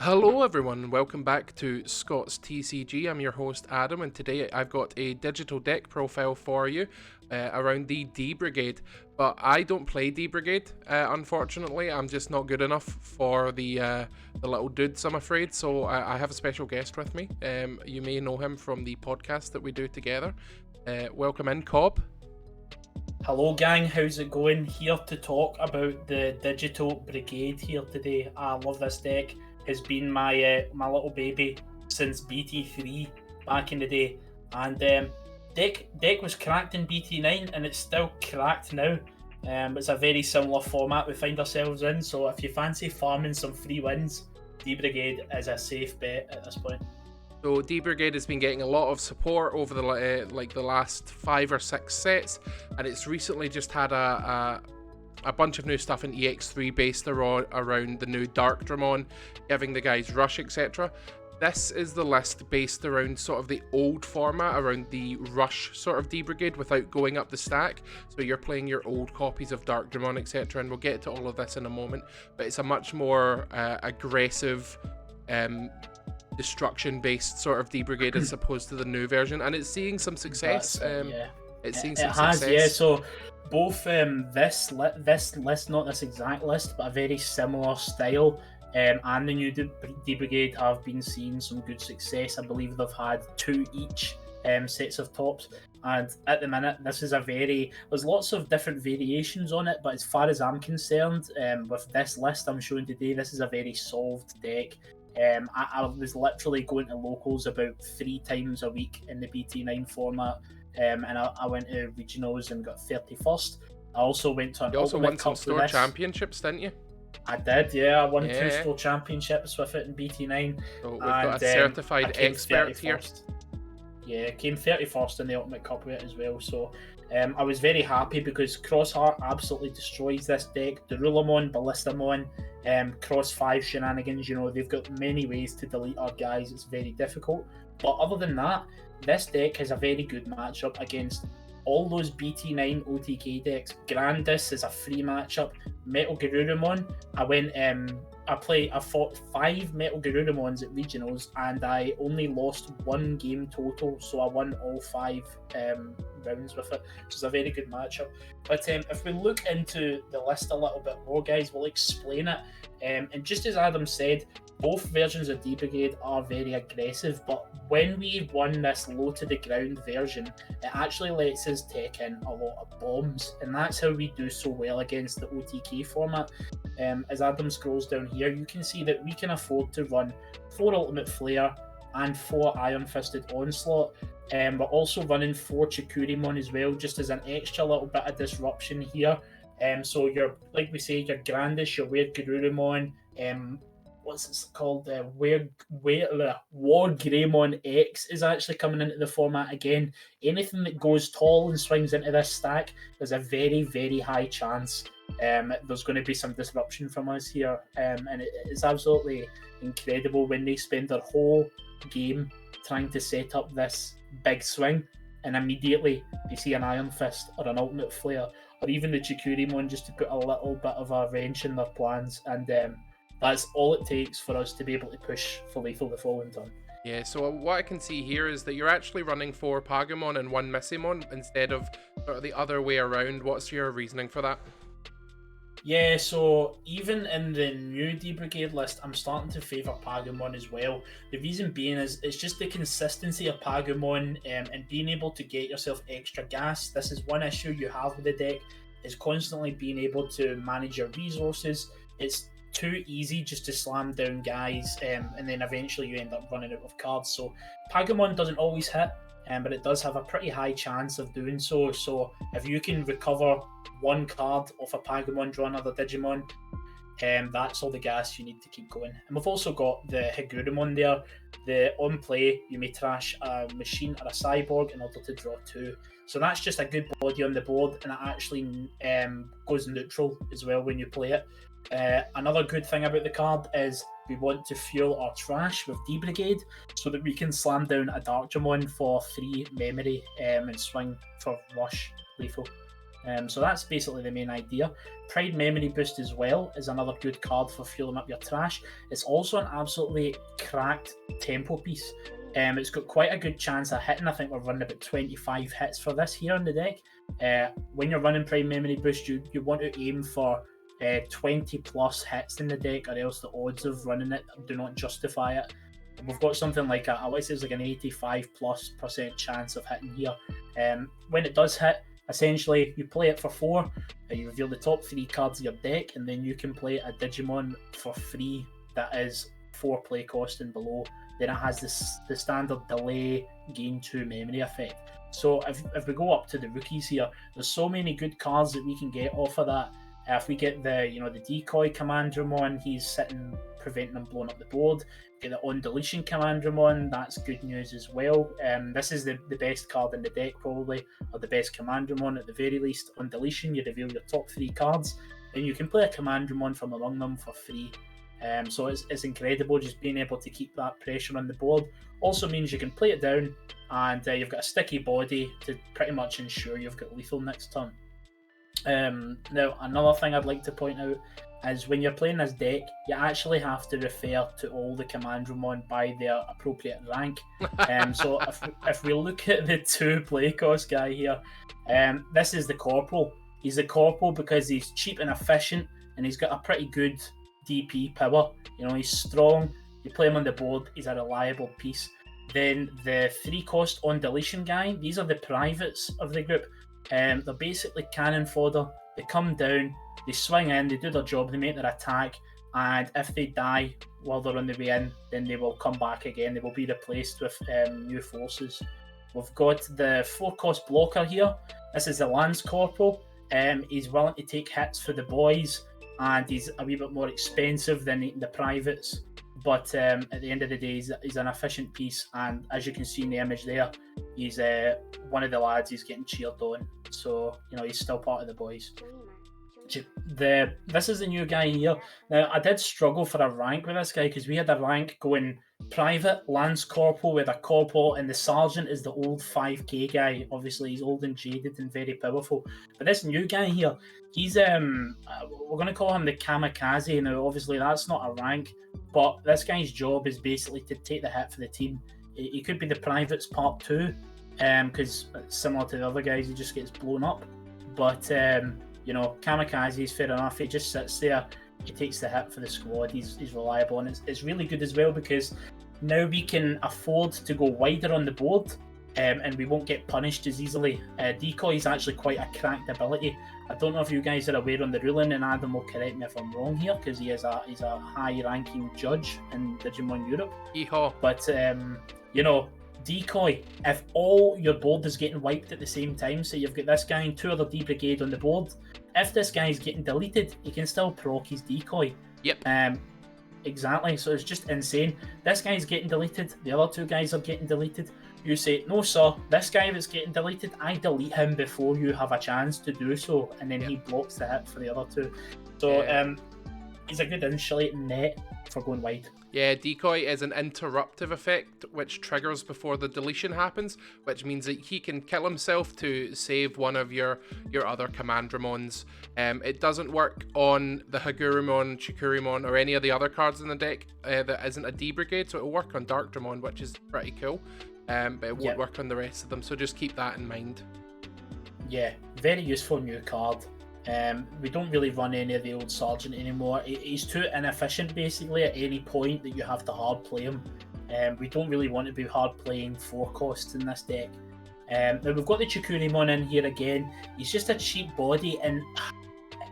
Hello everyone, welcome back to Scott's TCG. I'm your host Adam, and today I've got a digital deck profile for you around the D-Brigade. But I don't play D-Brigade, unfortunately. I'm just not good enough for the little dudes, I'm afraid. So I have a special guest with me. You may know him from the podcast that we do together. Welcome in, COB. Hello gang, how's it going? Here to talk about the Digital Brigade here today. I love this deck. Has been my little baby since BT3 back in the day, and deck was cracked in BT9 and it's still cracked now. It's a very similar format we find ourselves in, so if you fancy farming some free wins, D-Brigade is a safe bet at this point. So D-Brigade has been getting a lot of support over the last 5 or 6 sets, and it's recently just had a bunch of new stuff in EX3 based around the new Dark Digimon, giving the guys rush, etc. This is the list based around sort of the old format, around the rush sort of D-Brigade without going up the stack. So you're playing your old copies of Dark Digimon, etc. And we'll get to all of this in a moment, but it's a much more aggressive destruction based sort of D-Brigade as opposed to the new version, and it's seeing some success. It's seeing some success. Yeah. So both this list, not this exact list, but a very similar style, and the new D-Brigade have been seeing some good success. I believe they've had 2 each sets of tops, and at the minute this is there's lots of different variations on it, but as far as I'm concerned, with this list I'm showing today, this is a very solved deck. I was literally going to locals about 3 times a week in the BT9 format, and I went to regionals and got 31st. I also went to an You also Ultimate won some Cup store championships, didn't you? I did, yeah. I won 2 store championships with it in BT9. So we've got a certified expert here. Yeah, came 31st in the Ultimate Cup with it as well. So I was very happy because Crossheart absolutely destroys this deck. Darulamon, Ballistamon, Cross 5 shenanigans, they've got many ways to delete our guys. It's very difficult. But other than that, this deck has a very good matchup against all those BT9 OTK decks. Grandis is a free matchup. Metal Garurumon, I fought 5 Metal Garurumons at regionals, and I only lost 1 game total, so I won all 5 rounds with it, which is a very good matchup. But if we look into the list a little bit more, guys, we'll explain it. And just as Adam said, both versions of D-Brigade are very aggressive, but when we won this low to the ground version, it actually lets us take in a lot of bombs, and that's how we do so well against the OTK format. As Adam scrolls down here, you can see that we can afford to run 4 Ultimate Flare and 4 Iron Fisted Onslaught. We're also running 4 Chikurimon as well, just as an extra little bit of disruption here. So your Grandis, your Weird Garurumon, what's it called? War Greymon X is actually coming into the format again. Anything that goes tall and swings into this stack, there's a very, very high chance there's going to be some disruption from us here. And it's absolutely incredible when they spend their whole game trying to set up this big swing, and immediately they see an Iron Fist or an Ultimate Flare, or even the Chikurimon, just to put a little bit of a wrench in their plans. And that's all it takes for us to be able to push for lethal the following turn. Yeah, so what I can see here is that you're actually running 4 Pagamon and 1 Missimon instead of sort of the other way around. What's your reasoning for that? Yeah, so even in the new D-Brigade list, I'm starting to favour Pagamon as well. The reason being is it's just the consistency of Pagamon, and being able to get yourself extra gas. This is one issue you have with the deck, is constantly being able to manage your resources. It's too easy just to slam down guys, and then eventually you end up running out of cards. So Pagamon doesn't always hit, but it does have a pretty high chance of doing so. So if you can recover 1 card off a Pagamon, draw another Digimon, that's all the gas you need to keep going. And we've also got the Higurumon there. On play, you may trash a machine or a cyborg in order to draw 2. So that's just a good body on the board, and it actually goes neutral as well when you play it. Another good thing about the card is we want to fuel our trash with D-Brigade so that we can slam down a Dark Digimon for 3 memory and swing for rush lethal. So that's basically the main idea. Pride Memory Boost as well is another good card for fueling up your trash. It's also an absolutely cracked tempo piece. It's got quite a good chance of hitting. I think we're running about 25 hits for this here in the deck. When you're running Pride Memory Boost, you want to aim for 20 plus hits in the deck, or else the odds of running it do not justify it. We've got something like I would say it's like an 85+% chance of hitting here. When it does hit, essentially you play it for 4, you reveal the top 3 cards of your deck, and then you can play a Digimon for free that is 4 play cost and below. Then it has the standard delay gain 2 memory effect. So if we go up to the rookies here, there's so many good cards that we can get off of that. If we get the decoy Commandramon, he's sitting preventing them blowing up the board. Get the on deletion Commandramon, that's good news as well. This is the best card in the deck probably, or the best Commandramon at the very least. On deletion, you reveal your top 3 cards, and you can play a Commandramon from among them for free. So it's incredible just being able to keep that pressure on the board. Also means you can play it down, and you've got a sticky body to pretty much ensure you've got lethal next turn. Now, another thing I'd like to point out is when you're playing this deck, you actually have to refer to all the Commandramon by their appropriate rank. So if we look at the 2 play cost guy here, this is the Corporal. He's the Corporal because he's cheap and efficient, and he's got a pretty good DP power. He's strong. You play him on the board, he's a reliable piece. Then the 3 cost on deletion guy, these are the privates of the group. They're basically cannon fodder. They come down, they swing in, they do their job, they make their attack, and if they die while they're on the way in, then they will come back again. They will be replaced with new forces. We've got the 4 cost blocker here. This is the Lance Corporal. He's willing to take hits for the boys, and he's a wee bit more expensive than the privates. But at the end of the day, he's an efficient piece, and as you can see in the image there, he's one of the lads he's getting cheered on. So, he's still part of the boys. This is the new guy here. Now, I did struggle for a rank with this guy because we had a rank going private, Lance Corporal with a Corporal, and the Sergeant is the old 5k guy. Obviously, he's old and jaded and very powerful. But this new guy here, he's, we're going to call him the Kamikaze. Now, obviously, that's not a rank, but this guy's job is basically to take the hit for the team. He could be the Privates Part 2, because similar to the other guys, he just gets blown up. But, Kamikaze is fair enough. He just sits there, he takes the hit for the squad, he's reliable, and it's really good as well because now we can afford to go wider on the board, and we won't get punished as easily. Decoy is actually quite a cracked ability. I don't know if you guys are aware on the ruling, and Adam will correct me if I'm wrong here because he's a high-ranking judge in Digimon Europe. Yeehaw. But Decoy, if all your board is getting wiped at the same time, so you've got this guy and 2 other D-Brigade on the board, if this guy's getting deleted, he can still proc his Decoy. Yep. Exactly, so it's just insane. This guy's getting deleted, the other 2 guys are getting deleted. You say, no sir, this guy that's getting deleted, I delete him before you have a chance to do so, and then he blocks the hit for the other 2. So he's a good insulating net for going wide. Yeah, Decoy is an interruptive effect which triggers before the deletion happens, which means that he can kill himself to save one of your other Commandramons. It doesn't work on the Hagurumon, Chikurimon, or any of the other cards in the deck that isn't a D-Brigade, so it'll work on Darkdramon, which is pretty cool, but it won't work on the rest of them, so just keep that in mind. Yeah, very useful new card. We don't really run any of the old Sergeant anymore. He's too inefficient basically at any point that you have to hard play him. We don't really want to be hard playing 4 costs in this deck. Now we've got the Chikurimon in here again. He's just a cheap body, and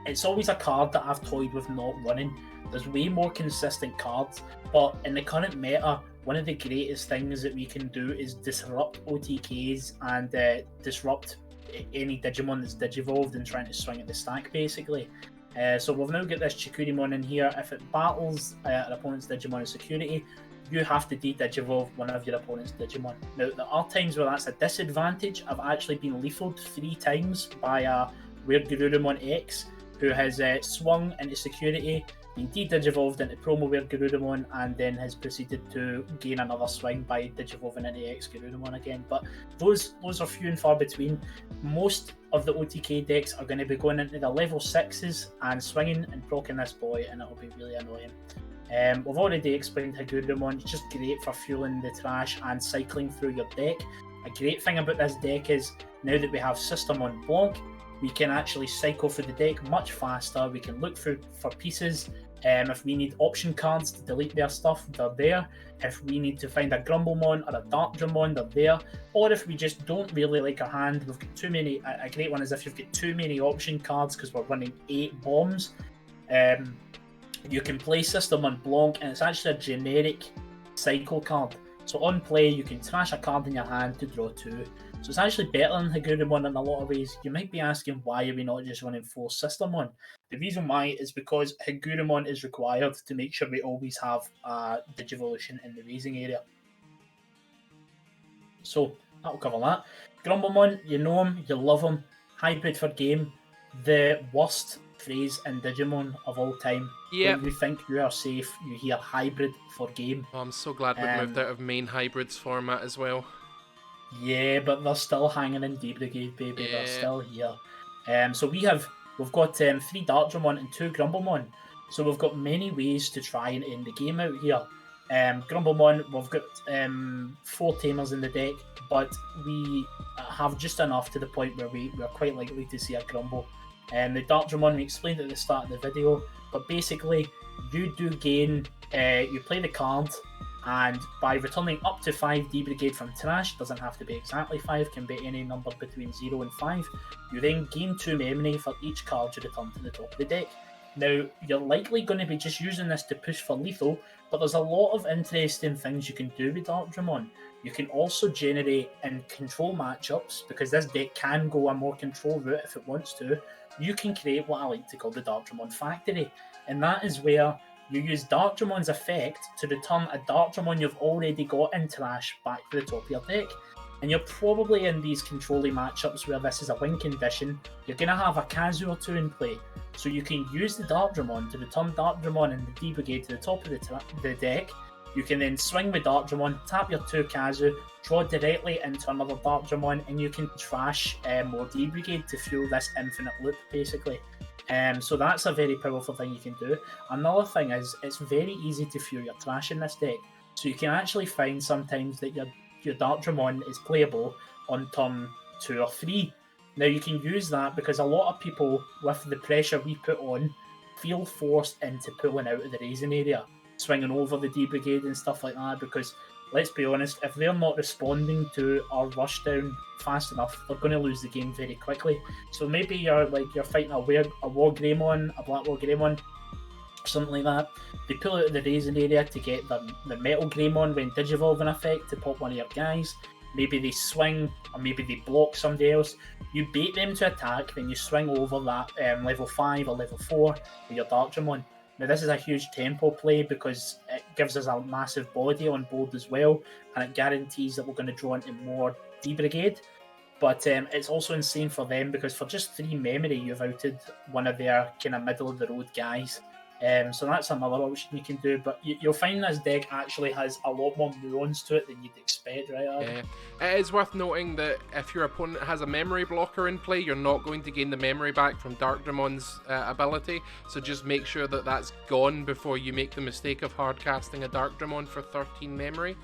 it's always a card that I've toyed with not running. There's way more consistent cards, but in the current meta, one of the greatest things that we can do is disrupt OTKs and disrupt any Digimon that's digivolved and trying to swing at the stack basically. So we've now got this Chikurimon in here. If it battles an opponent's Digimon in security, you have to de-digivolve one of your opponent's Digimon. Now there are times where that's a disadvantage. I've actually been lethalled 3 times by a Weird Garurumon X who has swung into security, been de-digivolved into Promoware Garurumon, and then has proceeded to gain another swing by digivolving into EX Garurumon again. But those are few and far between. Most of the OTK decks are going to be going into the level 6s and swinging and proccing this boy, and it'll be really annoying. We've already explained Hagurumon. It's just great for fueling the trash and cycling through your deck. A great thing about this deck is, now that we have System on Blanc, we can actually cycle through the deck much faster. We can look through for pieces. If we need option cards to delete their stuff, they're there. If we need to find a Grumblemon or a Darkdramon, they're there. Or if we just don't really like our hand, we've got too many. A great one is if you've got too many option cards because we're running 8 bombs. You can play System on Blanc, and it's actually a generic cycle card. So on play, you can trash a card in your hand to draw 2. So it's actually better than Hagurumon in a lot of ways. You might be asking, why are we not just running 4 System on? The reason why is because Hagurumon is required to make sure we always have Digivolution in the raising area. So that'll cover that. Grumblemon, you know him, you love him. Hybrid for game. The worst phrase in Digimon of all time. Yeah. When you think you are safe, you hear hybrid for game. Oh, I'm so glad we moved out of main hybrids format as well. Yeah, but they're still hanging in D-Brigade, baby. Yeah. They're still here. So we've got 3 Darkdramon and 2 Grumblemon. So we've got many ways to try and end the game out here. Grumblemon, we've got 4 Tamers in the deck, but we have just enough to the point where we're quite likely to see a Grumble. The Darkdramon, we explained at the start of the video, but basically you do gain, you play the card, and by returning up to 5 D-Brigade from trash, doesn't have to be exactly 5, can be any number between 0 and 5, you then gain 2 memory for each card you return to the top of the deck. Now, you're likely going to be just using this to push for lethal, but there's a lot of interesting things you can do with Darkdramon. You can also generate and control matchups, because this deck can go a more control route if it wants to. You can create what I like to call the Darkdramon Factory, and that is where you use Darkdramon's effect to return a Darkdramon you've already got in trash back to the top of your deck. And you're probably in these controlling matchups where this is a win condition, you're going to have a Kazu or 2 in play. So you can use the Darkdramon to return Darkdramon and the D-Brigade to the top of the deck. You can then swing with Darkdramon, tap your 2 Kazu, draw directly into another Darkdramon, and you can trash more D-Brigade to fuel this infinite loop, basically. So that's a very powerful thing you can do. Another thing is, it's very easy to fuel your trash in this deck. So you can actually find sometimes that your Darkdramon is playable on turn 2 or 3. Now you can use that because a lot of people, with the pressure we put on, feel forced into pulling out of the raising area, swinging over the D-Brigade and stuff like that, because let's be honest, if they're not responding to our rush down fast enough, they're going to lose the game very quickly. So maybe you're fighting a War Greymon, a Black War Greymon, something like that. They pull out of the raising area to get the Metal Greymon when Digivolving effect to pop one of your guys. Maybe they swing, or maybe they block somebody else. You bait them to attack, then you swing over that level 5 or level 4 with your Darkdramon. Now this is a huge tempo play because it gives us a massive body on board as well, and it guarantees that we're going to draw into more D-Brigade. But it's also insane for them because for just 3 memory you've outed one of their kind of middle of the road guys. So that's another option you can do, but you'll find this deck actually has a lot more nuance to it than you'd expect, right, Adam? Yeah. It is worth noting that if your opponent has a memory blocker in play, you're not going to gain the memory back from Darkdramon's ability, so just make sure that that's gone before you make the mistake of hard casting a Darkdramon for 13 memory.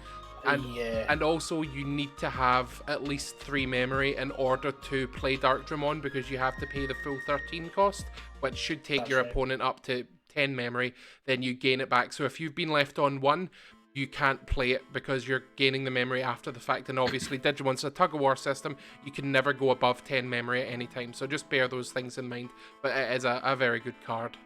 And also you need to have at least 3 memory in order to play Darkdramon, because you have to pay the full 13 cost, which should take your opponent up to 10 memory, then you gain it back. So if you've been left on 1, you can't play it because you're gaining the memory after the fact, and obviously Digimon's a tug-of-war system, you can never go above 10 memory at any time, so just bear those things in mind, but it is a very good card.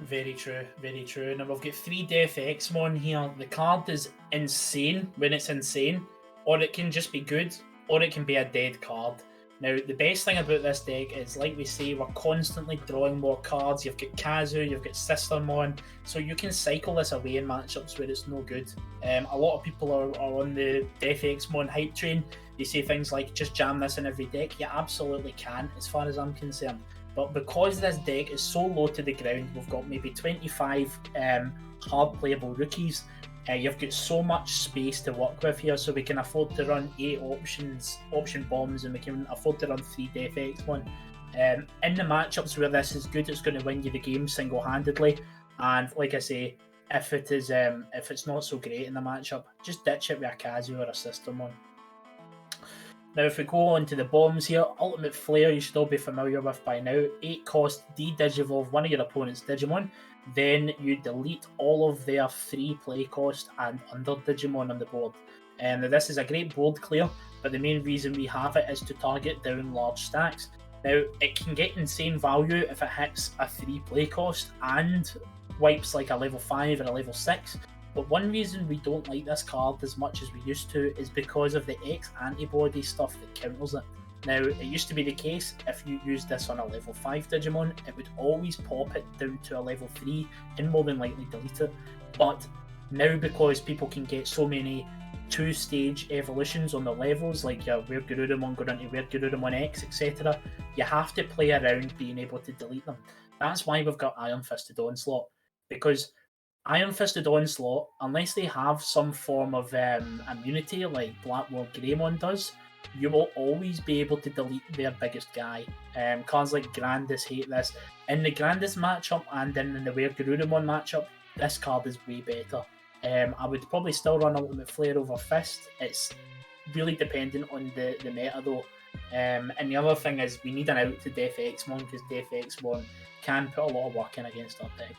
Very true, very true. Now we've got 3 Death X-Mon here. The card is insane when it's insane, or it can just be good, or it can be a dead card. Now, the best thing about this deck is, like we say, we're constantly drawing more cards. You've got Kazu, you've got Sistermon, so you can cycle this away in matchups where it's no good. A lot of people are on the Death X-Mon hype train. They say things like, just jam this in every deck. You absolutely can, as far as I'm concerned. But because this deck is so low to the ground, we've got maybe 25 hard playable rookies. You've got so much space to work with here, so we can afford to run 8 option bombs, and we can afford to run 3 Def X1. In the matchups where this is good, it's going to win you the game single-handedly. And like I say, if it's not so great in the matchup, just ditch it with a Kazu or a System one. Now, if we go on to the bombs here, Ultimate Flare you should all be familiar with by now. 8 cost, de-digivolve one of your opponent's Digimon. Then you delete all of their free play cost and under Digimon on the board. Now this is a great board clear, but the main reason we have it is to target down large stacks. Now, it can get insane value if it hits a 3 play cost and wipes like a level 5 or a level 6. But one reason we don't like this card as much as we used to is because of the X antibody stuff that counters it. Now, it used to be the case, if you used this on a level 5 Digimon, it would always pop it down to a level 3 and more than likely delete it. But now, because people can get so many 2-stage evolutions on the levels, like your Where Garurumon going into Where Garurumon X, etc., you have to play around being able to delete them. That's why we've got Iron Fisted Onslaught, because Iron Fisted Onslaught, unless they have some form of immunity like Black War Greymon does, you will always be able to delete their biggest guy. Cards like Grandis hate this. In the Grandis matchup and in the Where Garurumon matchup, this card is way better. I would probably still run Ultimate Flare over Fist. It's really dependent on the meta though. And the other thing is we need an out to Def X1 because Def X1 can put a lot of work in against our deck.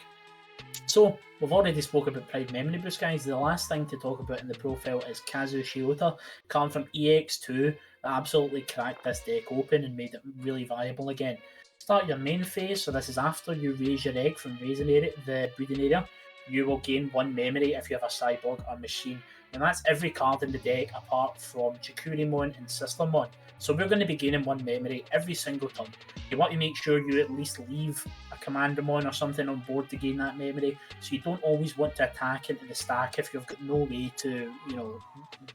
So, we've already spoke about Pride Memory Boost, guys. The last thing to talk about in the profile is Kazu Shiota, coming from EX2, that absolutely cracked this deck open and made it really viable again. Start your main phase, so this is after you raise your egg from raising the breeding area. You will gain 1 memory if you have a Cyborg or Machine. And that's every card in the deck apart from Chikurimon and Sistermon. So we're going to be gaining 1 memory every single turn. You want to make sure you at least leave a Commandermon or something on board to gain that memory. So you don't always want to attack into the stack if you've got no way to,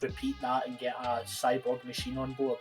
repeat that and get a Cyborg Machine on board.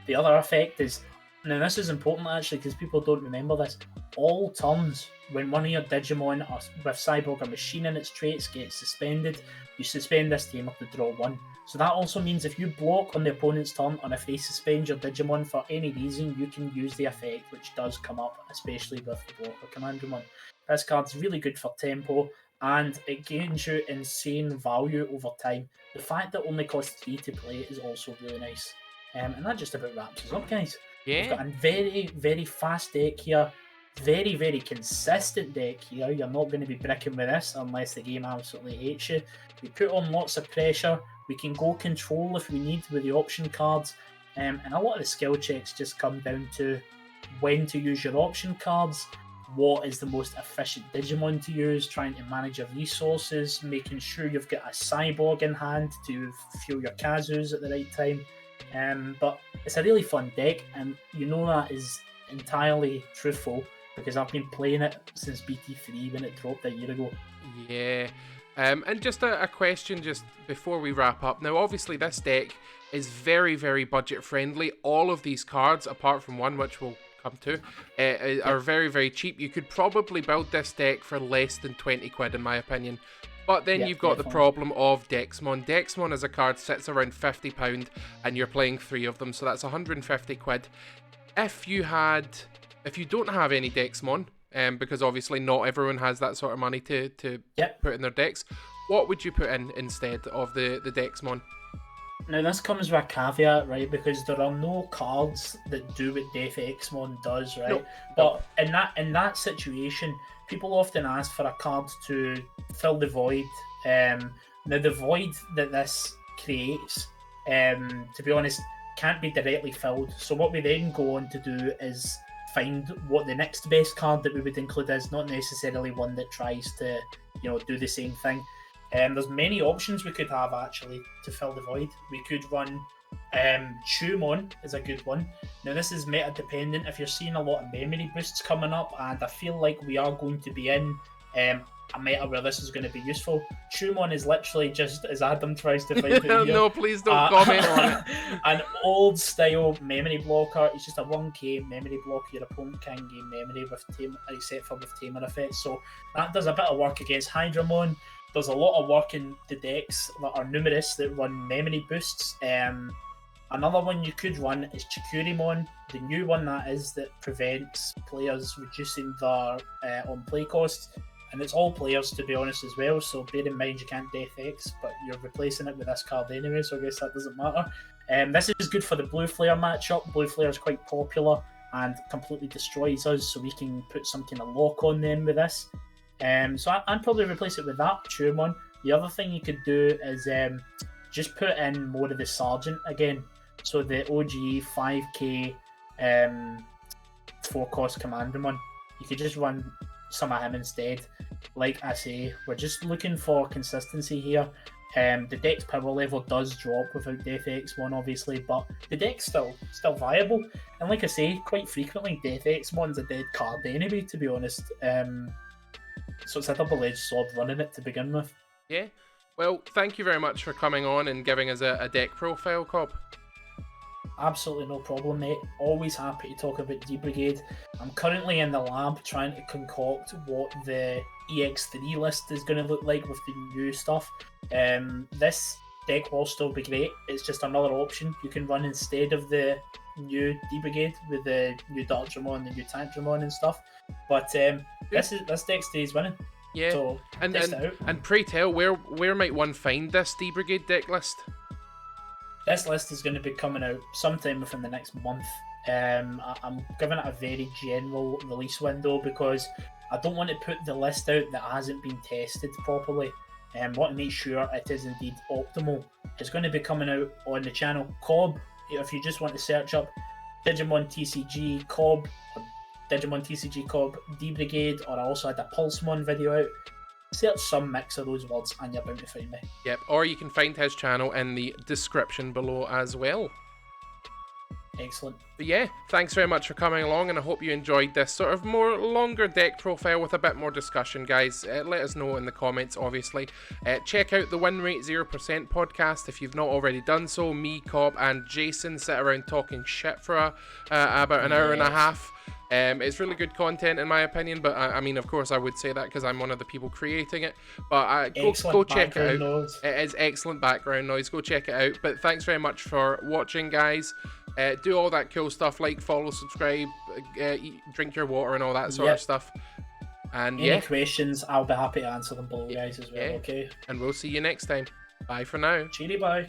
The other effect is, now this is important actually because people don't remember this, all turns when one of your Digimon with Cyborg or Machine in its traits gets suspended, you suspend this tamer to draw 1. So that also means if you block on the opponent's turn and if they suspend your Digimon for any reason, you can use the effect, which does come up, especially with the block or Commandmon. This card's really good for tempo and it gains you insane value over time. The fact that it only costs 3 to play is also really nice. And that just about wraps us up, guys. Yeah. We've got a very, very fast deck here. Very, very consistent deck here. You're not going to be bricking with this unless the game absolutely hates you. We put on lots of pressure. We can go control if we need with the option cards. And a lot of the skill checks just come down to when to use your option cards, what is the most efficient Digimon to use, trying to manage your resources, making sure you've got a Cyborg in hand to fuel your Kazus at the right time. But it's a really fun deck, and you know that is entirely truthful because I've been playing it since BT3 when it dropped a year ago. Yeah. And just a question just before we wrap up. Now, obviously, this deck is very, very budget friendly. All of these cards, apart from one, which we'll come to, are very, very cheap. You could probably build this deck for less than 20 quid, in my opinion. But then you've got the problem of Dexmon. Dexmon as a card sits around £50 and you're playing 3 of them, so that's 150 quid. If you don't have any Dexmon, because obviously not everyone has that sort of money to put in their decks, what would you put in instead of the Dexmon? Now this comes with a caveat, right? Because there are no cards that do what Def Xmon does, right? Nope. But in that situation, people often ask for a card to fill the void. Now the void that this creates, to be honest, can't be directly filled. So what we then go on to do is find what the next best card that we would include is, not necessarily one that tries to, do the same thing. There's many options we could have actually to fill the void. We could run Chumon is a good one. Now this is meta dependent. If you're seeing a lot of memory boosts coming up, and I feel like we are going to be in a meta where this is going to be useful. Chumon is literally just, as Adam tries to find it here, No, please don't comment on it. an old style memory blocker. It's just a 1k memory blocker. Your opponent can gain memory with except for with tamer effects. So that does a bit of work against Hydramon. There's a lot of work in the decks that are numerous that run memory boosts. Another one you could run is Chikurimon, the new one that is, that prevents players reducing their on play costs. And it's all players, to be honest, as well. So bear in mind you can't Death X, but you're replacing it with this card anyway, so I guess that doesn't matter. This is good for the Blue Flare matchup. Blue Flare is quite popular and completely destroys us, so we can put some kind of lock on them with this. So I'd probably replace it with that, Chumon. The other thing you could do is just put in more of the Sergeant again. So the OGE 5k 4-cost Commandamon. You could just run some of him instead. Like I say, we're just looking for consistency here. The deck's power level does drop without Death X1, obviously, but the deck's still viable. And like I say, quite frequently Death X1's a dead card anyway, to be honest. So it's a double-edged sword running it to begin with. Yeah. Well, thank you very much for coming on and giving us a deck profile, Cobb. Absolutely no problem, mate. Always happy to talk about D-Brigade. I'm currently in the lab trying to concoct what the EX3 list is going to look like with the new stuff. This deck will still be great. It's just another option you can run instead of the new D-Brigade with the new Darkdramon, the new Tankdramon and stuff. But this deck stays winning. Yeah, so and pray tell, where might one find this D-Brigade deck list? This list is going to be coming out sometime within the next month. I'm giving it a very general release window because I don't want to put the list out that hasn't been tested properly. I want to make sure it is indeed optimal. It's going to be coming out on the channel COB. If you just want to search up Digimon TCG COB, or Digimon TCG COB D-Brigade, or I also had a Pulsemon video out. Search some mix of those words and you're bound to find me. Yep, or you can find his channel in the description below as well. Excellent. But yeah, thanks very much for coming along, and I hope you enjoyed this sort of more longer deck profile with a bit more discussion, guys. Let us know in the comments, obviously. Check out the Win Rate 0% podcast if you've not already done so. Me, Cobb, and Jason sit around talking shit for about an hour and a half. It's really good content in my opinion, but I mean, of course I would say that because I'm one of the people creating it, but go check it out. Noise. It is excellent background noise. Go check it out. But thanks very much for watching, guys. Do all that cool stuff, like, follow, subscribe, eat, drink your water and all that sort of stuff. And any questions, I'll be happy to answer them below, guys, as well. Okay, and we'll see you next time. Bye for now. Cheery bye.